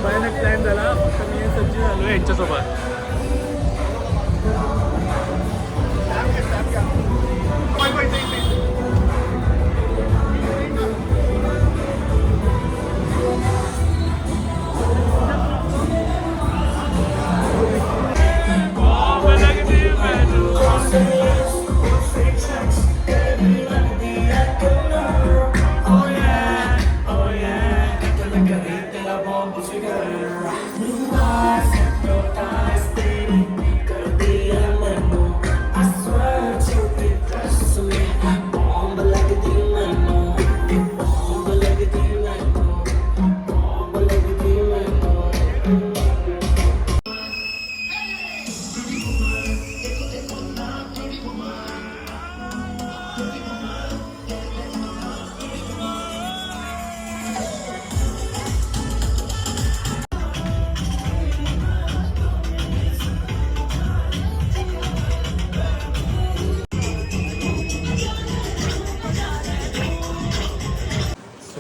भयानक प्लॅन झाला. फक्त मी सज्ज झालो यांच्यासोबत.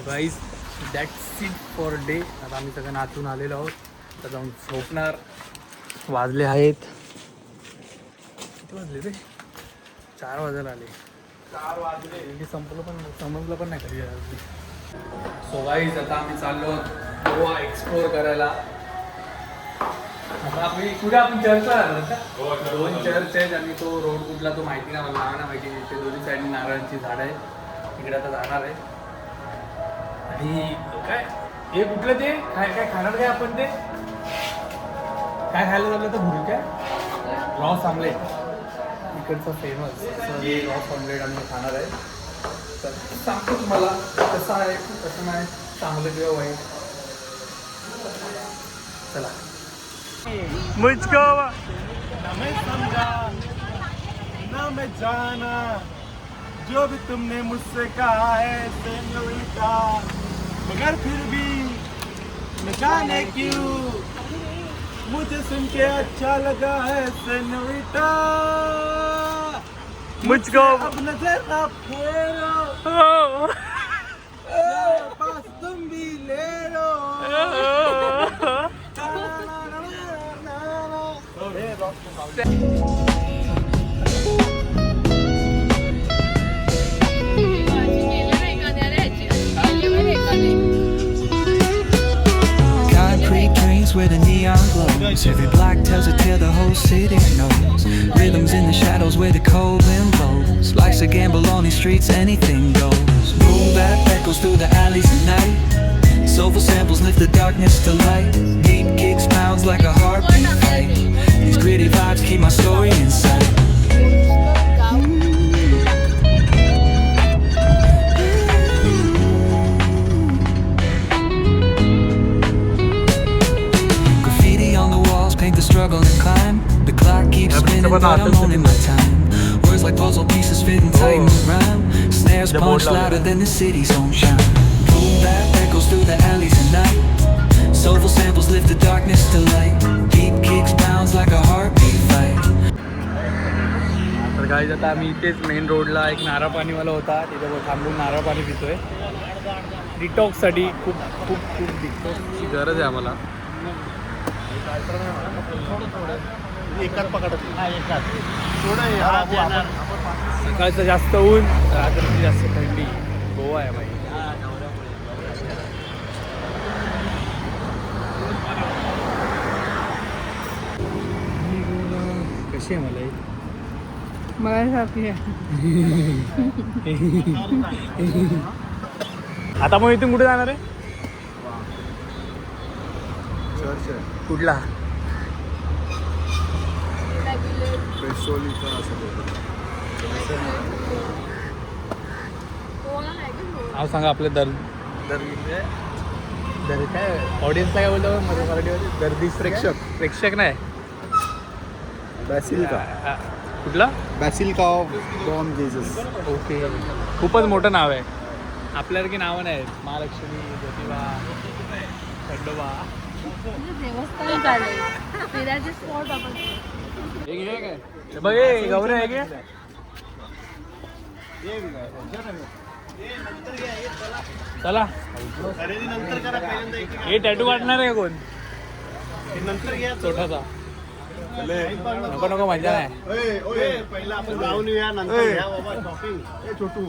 Guys that's it for day. आता आम्ही सगळं नाचून आलेलो आहोत. आता जाऊन झोपणार. वाजले आहेत किती वाजले ते 4 वाजायला आले. 4 वाजले संपलं पण समजलं पण नाही कधी. सो गाईज आता आम्ही चाललो गोवा एक्सप्लोअर करायला. आता आपली कुठे आपण चर्चला आलो का. 2 चर्च आहेत आणि तो रोड कुठला तो माहिती नाही मला. नाव नाही माहिती. ते दोन्ही साईडनी नारळांची झाडं आहे. तिकडे आता जाणार आहे. आणि काय हे कुठलं ते काय काय खाणार काय आपण ते काय खायला झालं तर भुरी काय रॉस ऑमलेट इकडचं फेमस. हे रॉस ऑमलेट आम्ही खाणार आहे. तर सांगतो तुम्हाला कसं आहे कसं नाही चांगलं किंवा वाईट. चला. मुझको मैं समझा ना मैं जाना जो भी तुमने मुझसे कहा है सेनोरिटा, मगर फिर भी न जाने क्यों मुझे सुन के अच्छा लगा है सेनोरिटा. मुझको अब नजर ना फेरो पास तुम भी ले low. Where the neon glows, every block tells a tale the whole city knows. Rhythms in the shadows where the cold wind blows. Life's a gamble on these streets, anything goes. Boom bap echoes through the alleys at night. Soulful samples lift the darkness to light. Beat kicks pounds like a heartbeat fight. These gritty vibes keep my story inside. The struggle and climb. The clock keeps spinning, but I'm owning my time. Words like puzzle pieces fitting tight in the rhyme. Snares punch louder than the city's own chime. Boom bap echoes through the alleys at night. Soulful samples lift the darkness to light. Deep kicks bounds like a heartbeat fight. तर guys आता आम्ही इथेच main रोडला एक नारळ पाणीवाला होता. तिथे थांबून नारळ पाणी पितोय. डिटॉक्ससाठी खूप खूप खूप डिटॉक्सची गरज आहे आम्हाला. एकाच पकडत सकाळचं जास्त ऊन रात्रीची जास्त थंडी. गोवा आहे बाई. कशी आहे मला आता मग इथून कुठे जाणार आहे. कुठला नाव सांगा आपलं. दर काय ऑडियन्सला काय बोलतो मराठीमध्ये. दर्दी प्रेक्षक नाही. बॅसिलिका. कुठला basilica of Bom Jesus. Okay. खूपच मोठं नाव आहे. आपल्यासारखी नावं नाही. महालक्ष्मी, ज्योतिबा, खंडोबा. देवस्थान झाले फिरायचे स्पॉट आपण. बघ गौरे आहे की चला. हे टॅटू काढणार आहे कोण. नंतर घ्या छोटासा नको नको मजा नाही पहिला आपण जाऊन येऊया नंतर घ्या बाबा शॉपिंग छोटू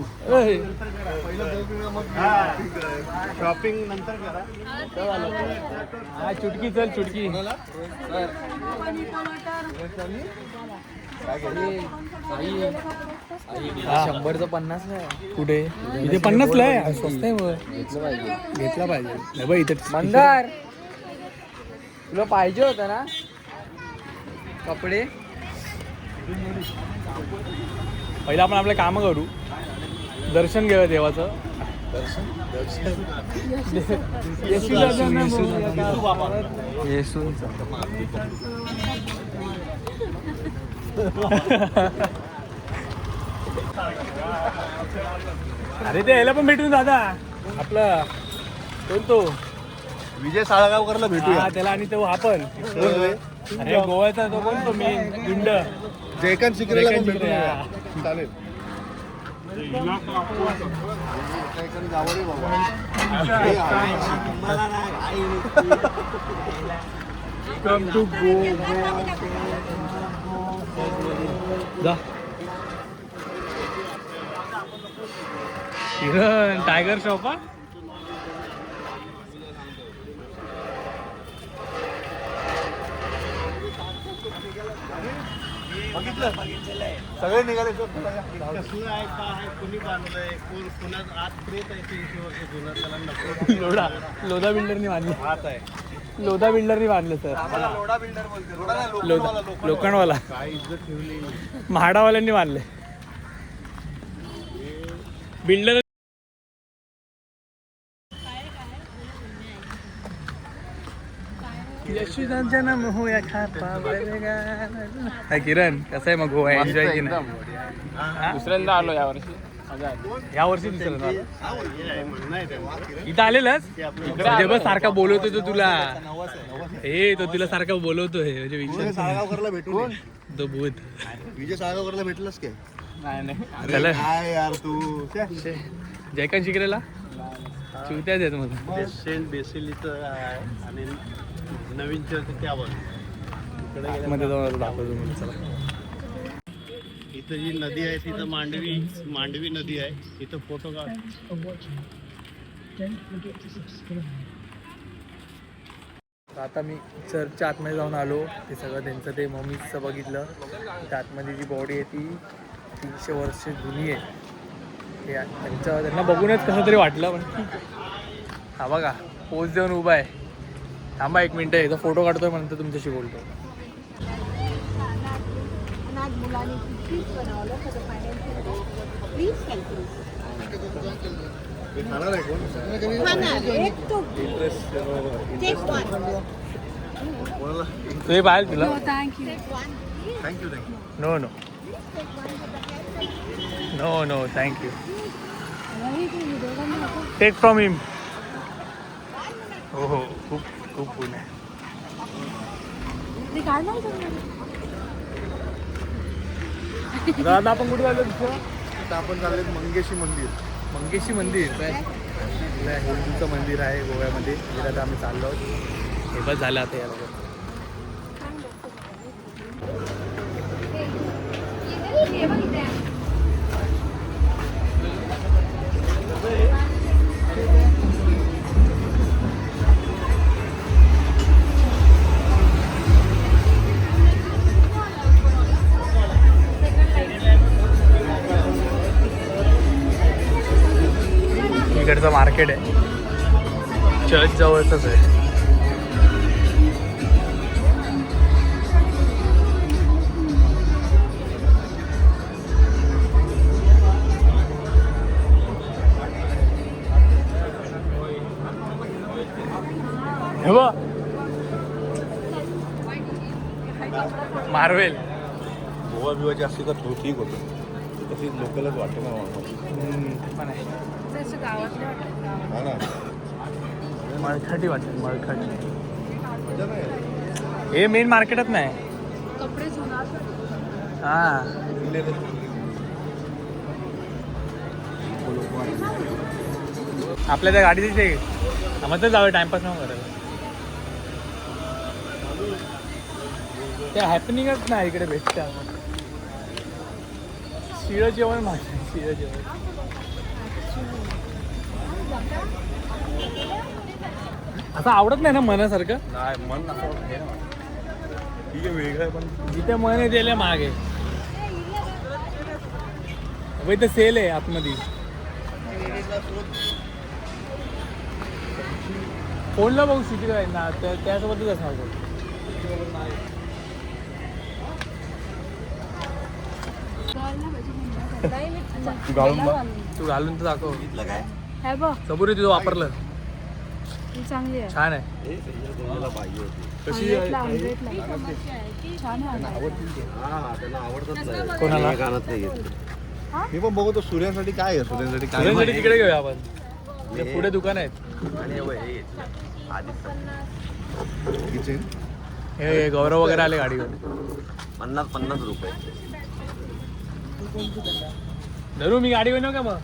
शॉपिंग नंतर करा हा चुटकी चल चुटकी शंभरचं 50 नाही कुठे इथे 50 ला आहे स्वस्त आहे मग घेतला पाहिजे नाही बाई इथे मंदार तुला पाहिजे होतं ना कपडे पहिला आपण आपले कामं करू दर्शन घेऊया देवाचं अरे ते याला पण भेटून दादा आपलं कोण तो विजय साळगावकरला भेटूया हा त्याला आणि तो हा पण अरे गोव्याचा तो कोण तो मेन गुंड जयकांत शिकरेला पण जयकांत भेटूया शिकरे, चालेल कम टू जा किरण टायगर शॉप हा सगळे निघाले कसलं आहे का आहे कोणी बांधलंय कोण कोणाच आत प्रेत आहे ते जुनं त्याला नको लोढा लोधा बिल्डरनी बांधलं हात आहे लोधा बिल्डरनी बांधलं सर लोढा बिल्डर बोलते लोधा लोखंडवाला काय इज्जत ठेवली म्हाडावाल्यांनी बांधले बिल्डर जन्म होया किरण कसं आहे मग गोवा एन्जॉय की नाही दुसऱ्यांदा आलो यावर्षी यावर्षी दुसऱ्यांदा इथं आलेलंच म्हणजे बस सारखा बोलवतो तो तुला हे तो तुला सारखा बोलवतोय म्हणजे विषय साळगावकरला भेटून तो भूत विजय साळगावकरला भेटलास काय नाही नाही अरे चला काय यार तू जयकांत शिकरेला चिवत्याच येत मग सेंट बेसिलीचं आहे आणि नवीन चर्च त्यावर इकडे मध्ये जाऊन दाखवतो मी चला इथं जी नदी आहे तिथं मांडवी नदी आहे इथं फोटो काढ आता मी चर्चच्या आतमध्ये जाऊन आलो ते सगळं त्यांचं ते मम्मीचं बघितलं त्या आतमध्ये जी बॉडी आहे ती 300 वर्ष जुनी आहे ते त्यांना बघूनच कसं तरी वाटलं पण ठीक आहे हा बघा पोज देऊन उभा आहे थांबा 1 मिनटं याचा फोटो काढतोय म्हणतो तुमच्याशी बोलतो खाणार आहे कोण तुम्ही पाहिजे तुला thank you thank you no no no no thank you take from him हो हो खूप खूप ऊन आहे दादा आपण कुठे जायचं दुसरं आता आपण चालले मंगेशी मंदिर काय हिंदूचं मंदिर आहे गोव्यामध्ये तिथे आता आम्ही चाललो आहोत हे बस झालं आता याला इकडचं मार्केट आहे चर्च जवळच आहे हे बघ मार्वेल गोवा बिवाची असली तर तो ठीक होतं तशी लोकलच वाटतं ना पण आहे हा ना मळखाटी वाटत मळखाटी मजा नाही हे मेन मार्केटच नाही कपडे हा आपल्या त्या गाडीचे मग तर जाऊया टाइमपास नाही करायला ते हॅपनिंगच नाही इकडे भेटतं. शिळं जेवण माझं शिळं जेवण. असं आवडत नाही ना मनासारखं. नाही मन असं हे ना ठीक आहे वेगळं आहे पण जिथे मन आहे त्याला माग आहे. इथं सेल आहे आतमध्ये. फोनला बघू सिटी काय ना त्यासोबतच असणार तो. तू घालून तर दाखव. हे बघ सबुरी तुझं वापरलं ही चांगली आहे. छान आहे. कशी आहे? 100 छान आहे. त्यांना आवडतात कोणाला? गाणत नाही मी पण बघतो सूर्यासाठी काय आहे सूर्यासाठी काय सूर्यासाठी तिकडे घेऊया आपण. इथे पुढे दुकान आहेत. किचन हे गौरव वगैरे आले गाडीवर. 50 रुपये धरू मी गाडी बनव का मग.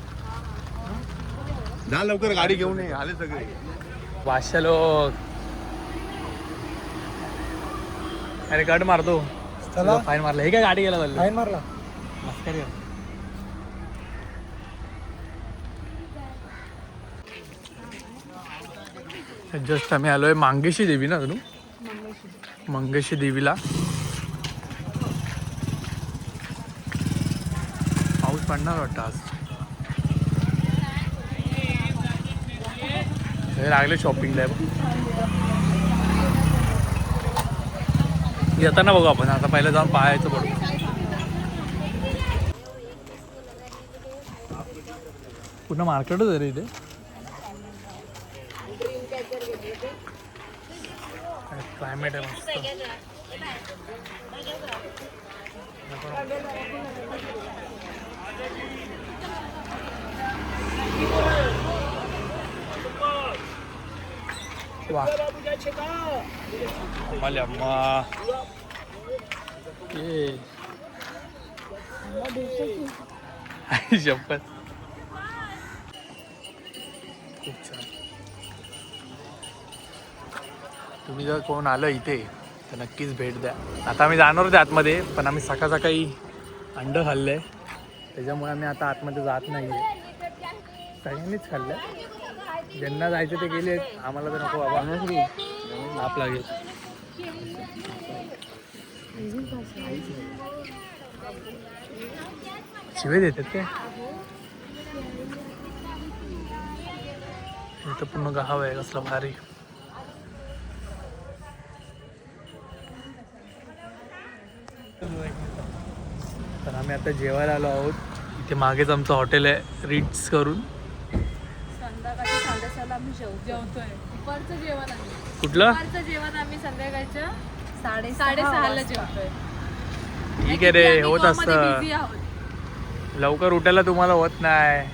जा लवकर गाडी घेऊन ये आले सगळे. 500 लोक. अरे कट मारतो. फाईन मारला. हे काय गाडी गेला चाललं. फाईन मारला. जस्ट आम्ही आलोय मांगेशी देवी ना तू. मंगेशी देवीला. पाऊस पडणार वाटतं आज. हे लागले शॉपिंगला. येताना बघू आपण. आता पहिलं जाऊन पाहायचं पडू. पूर्ण मार्केटच आहे रे इथे. क्लायमेट आहे मस्त. वा अम्मा शपथ. खूप छान. तुम्ही जर कोण आलं इथे तर नक्कीच भेट द्या. आता आम्ही जाणार होते आतमध्ये पण आम्ही सकाळी अंड खाल्लंय त्याच्यामुळे आम्ही आता आतमध्ये जात नाही आहे. सगळ्यांनीच खाल्लं. ज्यांना जायचं ते गेले. आम्हाला तर नको बाबा. ताप लागेल. शिवे देतात ते. इथं पूर्ण गाव आहे कसलं भारी. तर आम्ही आता जेवायला आलो आहोत. इथे मागेच आमचं हॉटेल आहे रिट्स करून. संध्याकाळी 6:30ला आम्ही जेवतोय. दुपारचं जेवण आहे. कुठलं? दुपारचं जेवण आम्ही संध्याकाळच्या 6:30ला जेवतोय. ठीक आहे रे. होत बिझी असतं. आहोत. लवकर उठायला तुम्हाला होत नाही.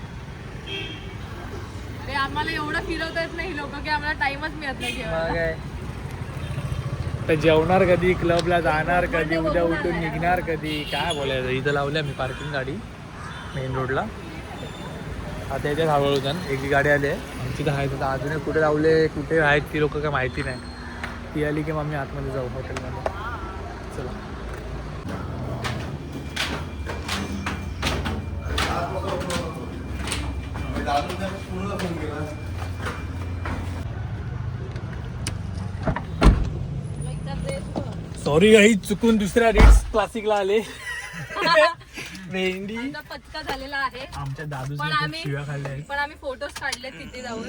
ते आम्हाला एवढं फिरवता येत नाही लोक की आम्हाला टाइमच मिळत नाही जेवायला. तर जेवणार कधी. क्लबला जाणार कधी. उद्या उठून निघणार कधी. काय बोलायचं. इथं लावली आम्ही पार्किंग गाडी मेन रोडला. आता याच्यात हळूहळू जाण. एक गाडी आली आहे आमची तर आहे. तर अजून कुठे लावले कुठे आहेत ती लोक काय माहिती नाही. ती आली की मग आम्ही आतमध्ये जाऊ हॉटेलमध्ये. चला. सॉरी काही चुकून दुसऱ्या रिट्स क्लासिकला आले. मेहंदी आमचा पचका झालेला आहे. आमच्या दादूच्या पण खूप आम्ही- शिव्या खाल्ल्या आहेत. पण आम्ही फोटोज काढले तिथे जाऊन.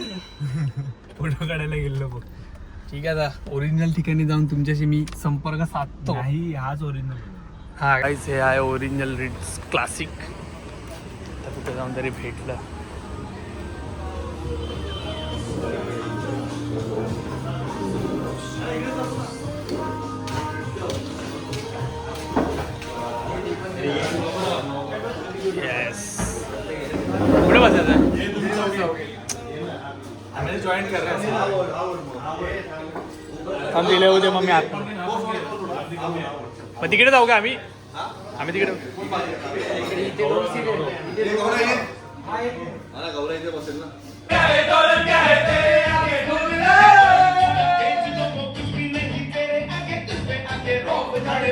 फोटो काढायला गेलो बघ. ठीक आहे. आता ओरिजिनल ठिकाणी जाऊन तुमच्याशी मी संपर्क साधतो. नाही हाच ओरिजिनल. हा काहीच हे आहे ओरिजिनल रिट्स क्लासिक. तर कुठे जाऊन तरी भेटलं. येस. कुठे बसायचं. आम्ही जॉईन कर रहे हम दिले होते मग मी आत. मग तिकडे जाऊ का आम्ही. आम्ही तिकडे गौराईचे बसेल ना. रोक झाडे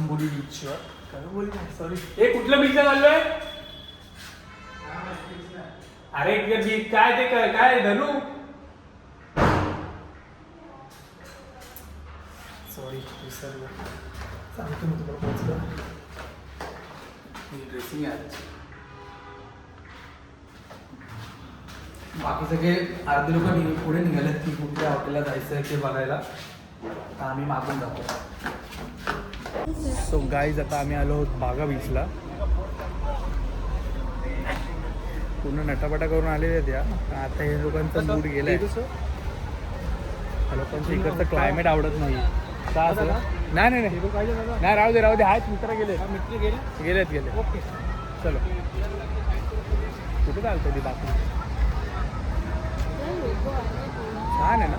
कळंबोली बीचवर. कळंबोली नाही सॉरी, हे कुठलं बीचला चाललोय? अरे बीच काय ते काय धनू, सॉरी विसरलो, सांगतो मी तुम्हाला पोहोचलो. ड्रेसिंग आहे. बाकी सगळे अर्धे लोक पुढे निघालेत की कुठल्या हॉटेलला जायचं आहे ते बघायला. आता आम्ही मागून जातो. सो गाईज आता आम्ही आलो आहोत बागा बीचला. पूर्ण नटापटा करून आलेले आहेत या. आता हे लोकांचा मूड गेलाय. लोकांचं इकडचं क्लायमेट आवडत नाही. का असं? नाही नाही नाही, राहू दे आहेत मित्र गेलेत. ओके चलो. कुठे चालतं ती बाकी? छान आहे ना.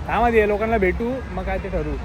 त्यामध्ये लोकांना भेटू मग काय ते ठरवू.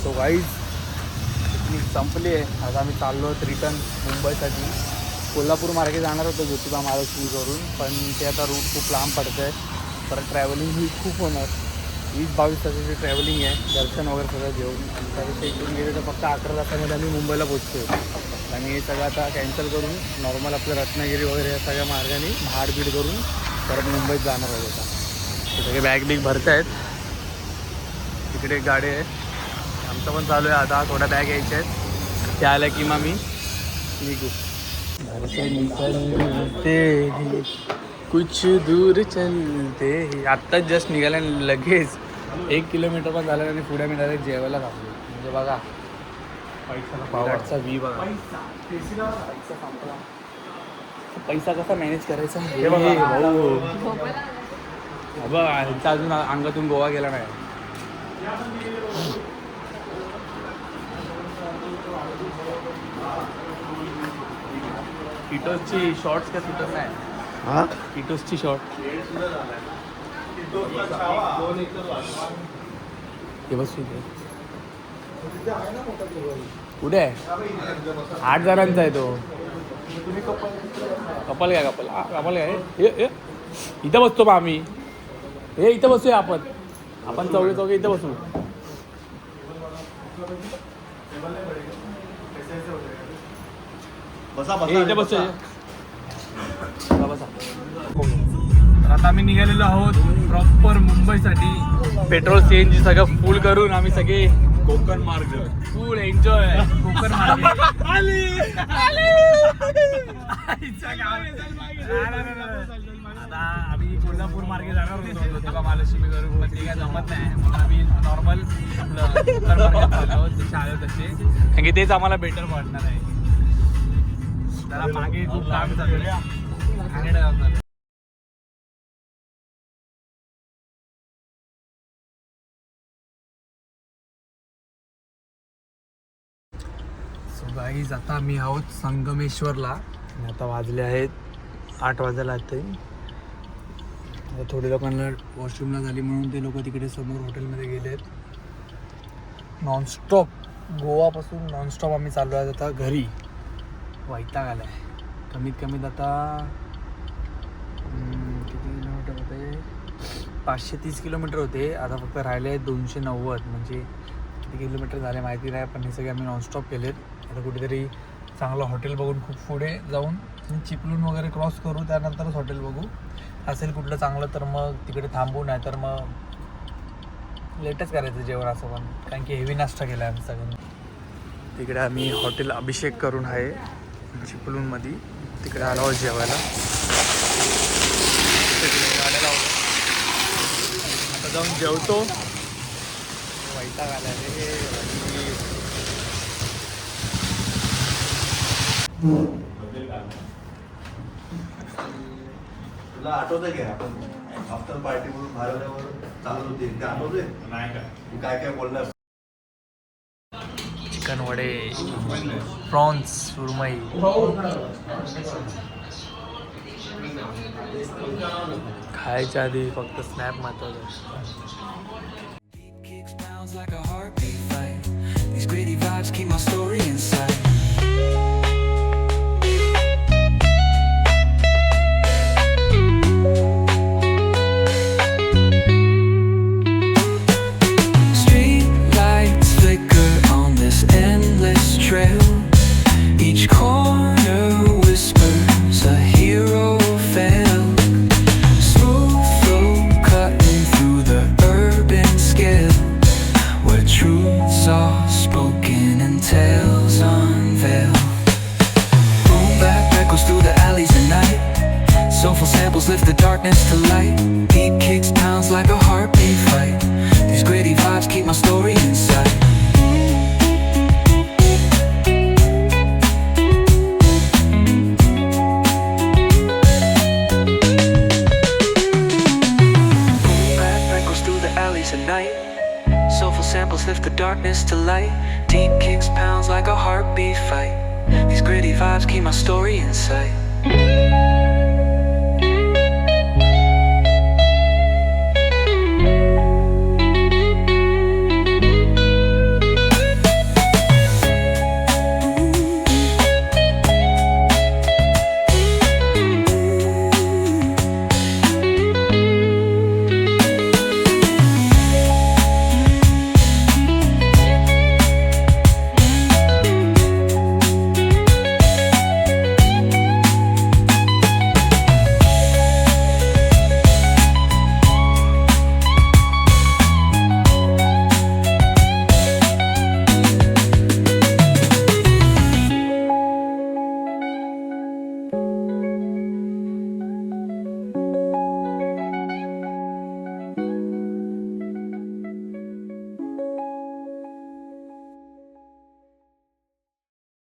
सो गाईज पिकनिक संपली आहे. आता आम्ही चाललो आहोत रिटर्न मुंबईसाठी. कोल्हापूर मार्गे जाणार होतो ज्योतिबा महालक्ष्मी करून, पण ते आता रूट खूप लांब पडतं आहे. परत ट्रॅव्हलिंग ही खूप होणार. 20-22 तासाची ट्रॅव्हलिंग आहे, दर्शन वगैरे सगळं घेऊन. आणि त्यापेक्षा इकडून गेले तर फक्त 11 तासामध्ये आम्ही मुंबईला पोचतो. आणि हे सगळं आता कॅन्सल करून नॉर्मल आपलं रत्नागिरी वगैरे या सगळ्या मार्गाने भाडबीड करून परत मुंबईत जाणार आहोत. आता सगळे बॅग बिग भरत आहेत. तिकडे एक गाडी आहे, आमचं पण चालू आहे. आता थोड्या बॅग यायच्या आहेत, त्या आल्या की मग मी निघू. चलते कुछ दूर चलते. आत्ताच जस्ट निघाल्या लगेच 1 किलोमीटर पण झालं आणि पुढे मी डायरेक्ट जेवायला थांबलो. म्हणजे बघा पावडचा व्ही बघा. पैसा कसा मॅनेज करायचा हे बघा भाऊ. बघा ह्यांचा अजून अंगातून गोवा गेला नाही. टिटोसची शॉर्ट्स का सुटत नाही. टिटोसची शॉर्ट हे बस कुठे आहे? 8 जणांचा आहे तो. कपल काय कपल काय इथं बसतो मग आम्ही. हे इथं बसूया आपण चौघे इथं बसू. इथं बसूया. आता आम्ही निघालेलो आहोत प्रॉपर मुंबईसाठी. पेट्रोल CNG सगळं फुल करून आम्ही सगळे कोकण मार्ग फुल एन्जॉय. कोकण मार्ग आता आम्ही कोल्हापूर मार्गे जाणार होतो ज्योतिबा महालक्ष्मी करून, पण ते काय जमत नाही. म्हणून आम्ही नॉर्मल आपलं आलो जसे आलो तसे, कारण की तेच आम्हाला बेटर वाटणार आहे. जरा मागे खूप काम चालू आहे. सो गाईज आता आम्ही आहोत संगमेश्वरला. आणि आता वाजले आहेत 8 वाजायला. आता थोडे लोकांना वॉशरूमला झाली म्हणून ते लोक तिकडे समोर हॉटेलमध्ये गेले आहेत. नॉनस्टॉप गोवापासून नॉनस्टॉप आम्ही चाललो आहे आता घरी. वैताग आला आहे. कमीत कमीत आता किती किलोमीटर होते? 530 किलोमीटर होते. आता फक्त राहिले आहेत 290. म्हणजे किती किलोमीटर झाले माहिती नाही, पण हे सगळे आम्ही नॉनस्टॉप केलेत. आता कुठेतरी चांगलं हॉटेल बघून खूप पुढे जाऊन चिपळूण वगैरे क्रॉस करू, त्यानंतरच हॉटेल बघू. असेल कुठलं चांगलं तर मग तिकडे थांबू, नाही तर मग लेटच करायचं जेवण असं पण, कारण की हेवी नाश्ता केला आहे आम्ही सगळ्यांनी. तिकडे आम्ही हॉटेल अभिषेक करून आहे चिपळूणमध्ये, तिकडे आलो आहोत जेवायला. तिकडे गाड्या लावल्या, आता जाऊन जेवतो. वैताग आला रे. तुला आठवतंय का आपण आफ्टर पार्टी म्हणून भारतावर चालत होते ते आठवतंय? नाही का? तू काय काय बोललास? चिकन वडे, प्रॉन्स, सुरमई. खायच्या आधी फक्त स्नॅप महत्वाचं. Kicks bounds like a heartbeat fight. These gritty vibes keep my story inside. Street lights flicker on this endless trail. Each corner whispers a hero fell. Smooth flow cutting through the urban scale, where truths are spoken and tales unveiled. Boom bap echoes through the alleys at night. Soulful samples lift the darkness to light. Beat kicks pounds like a heartbeat fight. These gritty vibes keep my story inside. At night, soulful samples lift the darkness to light. Deep kicks pounds like a heartbeat fight. These gritty vibes keep my story in sight.